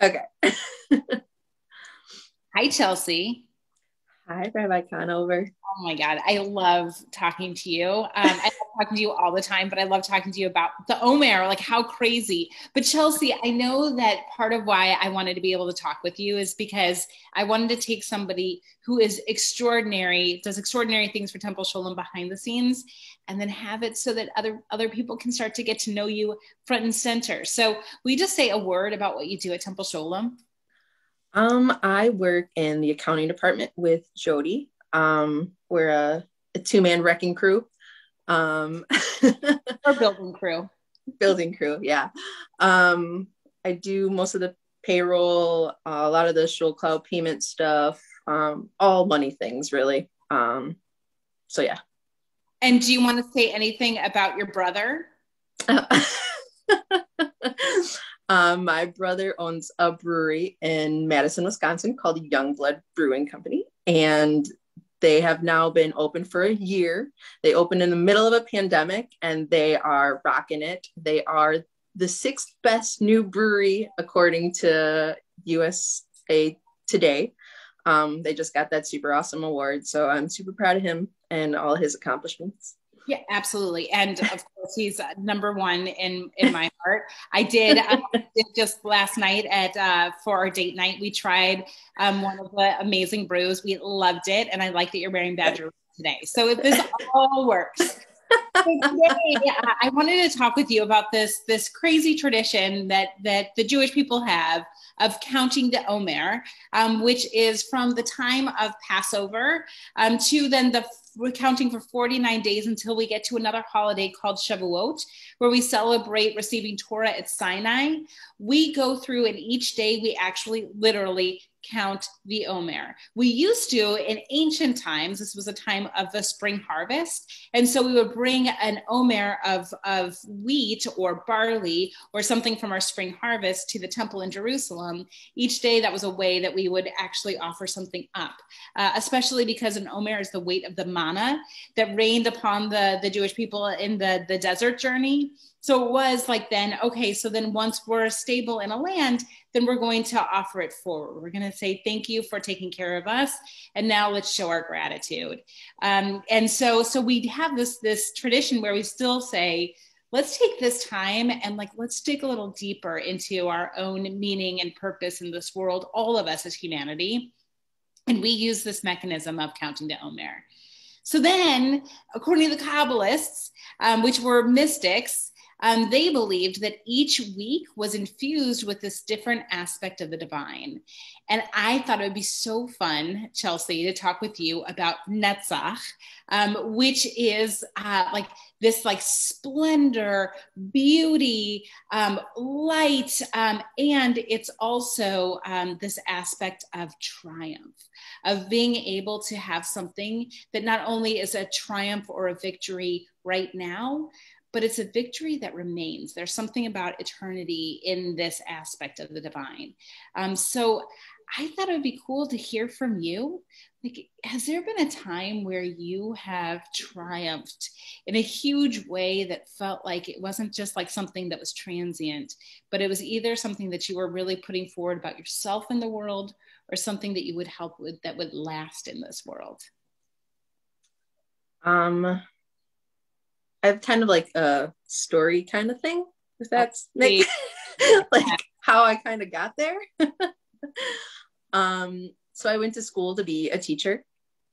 Okay. Hi, Chelsea. Hi, Rabbi Conover. Oh my God, I love talking to you. I love talking to you all the time, but I love talking to you about the Omer, like how crazy. But Chelsea, I know that part of why I wanted to be able to talk with you is because I wanted to take somebody who is extraordinary, does extraordinary things for Temple Sholem behind the scenes, and then have it so that other people can start to get to know you front and center. So we just say a word about what you do at Temple Sholem. I work in the accounting department with Jody. We're a two-man wrecking crew. Um, Or building crew. building crew, yeah. I do most of the payroll, a lot of the Shul Cloud payment stuff, all money things, really. So yeah. And do you want to say anything about your brother? My brother owns a brewery in Madison, Wisconsin called Youngblood Brewing Company. And they have now been open for a year. They opened in the middle of a pandemic and they are rocking it. They are the sixth best new brewery according to USA Today. They just got that super awesome award. So I'm super proud of him and all his accomplishments. Yeah, absolutely. And of course, he's number one in my heart. Did just last night at for our date night. We tried one of the amazing brews. We loved it, and I like that you're wearing Badger today. So this all works. So today, I wanted to talk with you about this crazy tradition that the Jewish people have of counting the Omer, which is from the time of Passover to then we're counting for 49 days until we get to another holiday called Shavuot, where we celebrate receiving Torah at Sinai. We go through, and each day we actually literally count the Omer. We used to, in ancient times, this was a time of the spring harvest. And so we would bring an Omer of wheat or barley or something from our spring harvest to the temple in Jerusalem. Each day, that was a way that we would actually offer something up, especially because an Omer is the weight of the manna that rained upon the Jewish people in the desert journey. So it was like then, okay, so then once we're stable in a land, then we're going to offer it forward. We're going to say, thank you for taking care of us. And now let's show our gratitude. And so we have this tradition where we still say, let's take this time and let's dig a little deeper into our own meaning and purpose in this world, all of us as humanity. And we use this mechanism of counting the Omer. So then, according to the Kabbalists, which were mystics, they believed that each week was infused with this different aspect of the divine. And I thought it would be so fun, Chelsea, to talk with you about Netzach, which is this splendor, beauty, light, and it's also this aspect of triumph, of being able to have something that not only is a triumph or a victory right now, but it's a victory that remains. There's something about eternity in this aspect of the divine. So I thought it would be cool to hear from you. Has there been a time where you have triumphed in a huge way that felt like it wasn't just like something that was transient, but it was either something that you were really putting forward about yourself in the world or something that you would help with that would last in this world? I have kind of like a story kind of thing, if that's Okay. like how I kind of got there. So I went to school to be a teacher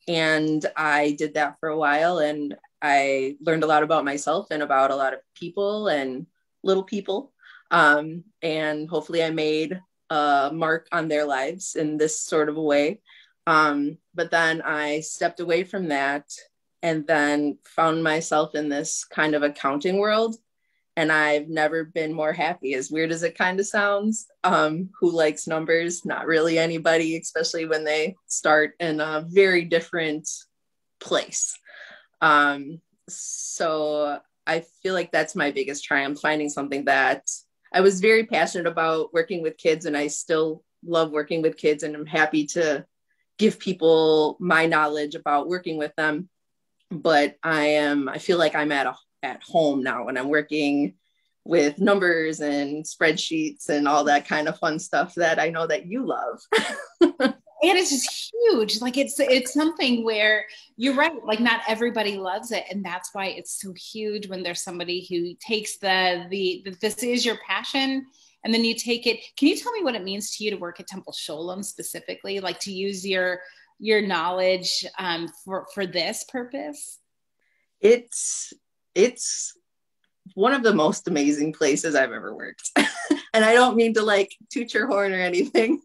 and I did that for a while and I learned a lot about myself and about a lot of people and little people. And hopefully I made a mark on their lives in this sort of a way. But then I stepped away from that and then found myself in this kind of accounting world. And I've never been more happy, as weird as it kind of sounds. Who likes numbers? Not really anybody, especially when they start in a very different place. So I feel like that's my biggest triumph, finding something that I was very passionate about working with kids, and I still love working with kids, and I'm happy to give people my knowledge about working with them. But I feel like I'm at home now when I'm working with numbers and spreadsheets and all that kind of fun stuff that I know that you love. And it's just huge. Like it's something where you're right. Like not everybody loves it. And that's why it's so huge when there's somebody who takes the this is your passion, and then you take it. Can you tell me what it means to you to work at Temple Sholem specifically? Like to use your knowledge for this purpose? It's one of the most amazing places I've ever worked. And I don't mean to like toot your horn or anything,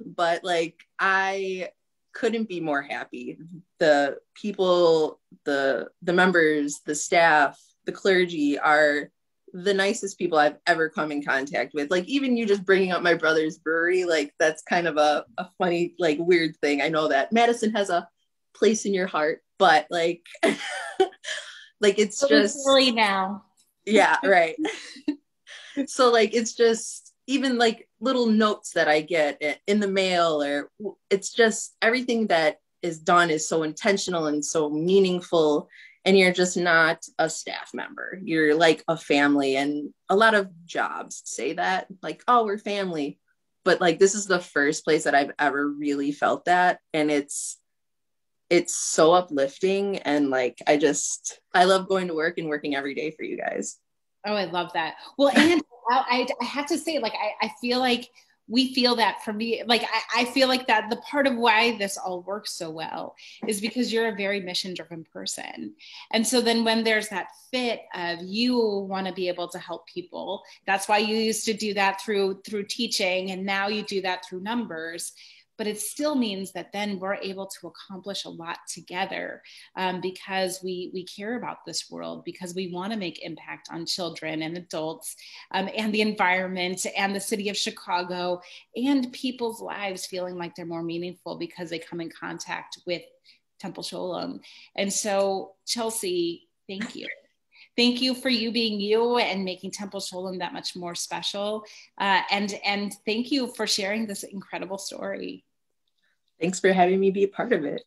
but like I couldn't be more happy. The people, the members, the staff, the clergy are the nicest people I've ever come in contact with. Like even you just bringing up my brother's brewery, like that's kind of a funny, like weird thing. I know that Madison has a place in your heart, but like, like it's just silly now. Yeah, right. So like it's just even like little notes that I get in the mail, or it's just everything that is done is so intentional and so meaningful, and you're just not a staff member, you're like a family. And a lot of jobs say that, like, oh, we're family, but like this is the first place that I've ever really felt that, and it's so uplifting. And like I love going to work and working every day for you guys. Oh, I love that. Well, and I have to say, like, I feel like we feel that from me. Like, I feel like that the part of why this all works so well is because you're a very mission driven person. And so then when there's that fit of you want to be able to help people, that's why you used to do that through teaching. And now you do that through numbers. But it still means that then we're able to accomplish a lot together because we care about this world, because we want to make impact on children and adults and the environment and the city of Chicago and people's lives feeling like they're more meaningful because they come in contact with Temple Sholem. And so, Chelsea, thank you. Thank you for you being you and making Temple Sholem that much more special. And thank you for sharing this incredible story. Thanks for having me be a part of it.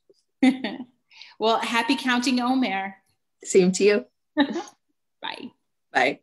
Well, happy counting, Omer. Same to you. Bye. Bye.